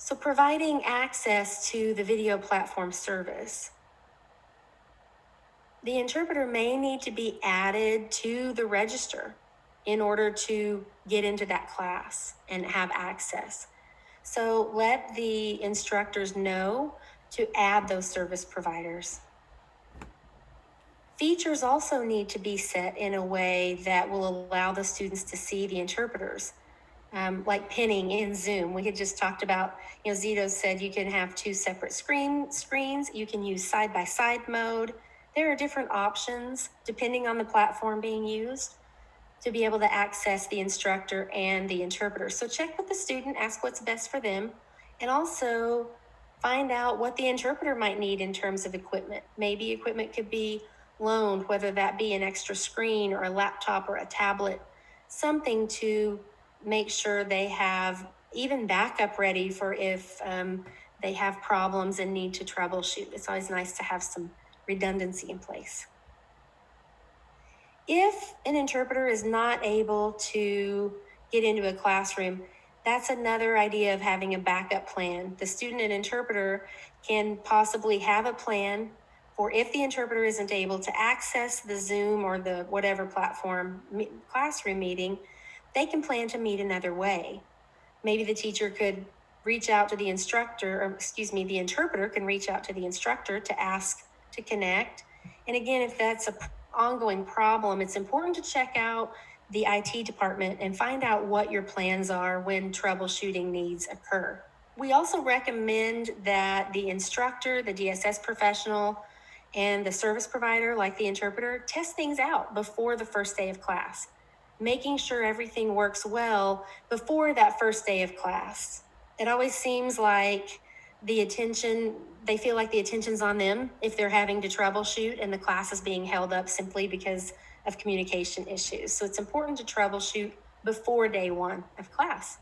So providing access to the video platform service. The interpreter may need to be added to the register in order to get into that class and have access. So let the instructors know to add those service providers. Features also need to be set in a way that will allow the students to see the interpreters, like pinning in Zoom. We had just talked about, Zito said you can have two separate screens. You can use side-by-side mode. There are different options depending on the platform being used to be able to access the instructor and the interpreter. So check with the student, ask what's best for them, and also find out what the interpreter might need in terms of equipment. Maybe equipment could be loaned, whether that be an extra screen or a laptop or a tablet, something to make sure they have even backup ready for if they have problems and need to troubleshoot. It's always nice to have some redundancy in place. If an interpreter is not able to get into a classroom, that's another idea of having a backup plan. The student and interpreter can possibly have a plan for if the interpreter isn't able to access the Zoom or the whatever platform classroom meeting, they can plan to meet another way. Maybe the teacher could reach out to the instructor, or the interpreter can reach out to the instructor to ask to connect. And again, if that's an ongoing problem, it's important to check out the IT department and find out what your plans are when troubleshooting needs occur. We also recommend that the instructor, the DSS professional, and the service provider, like the interpreter, test things out before the first day of class, making sure everything works well before that first day of class. It always seems like they feel like the attention's on them if they're having to troubleshoot and the class is being held up simply because of communication issues. So it's important to troubleshoot before day one of class.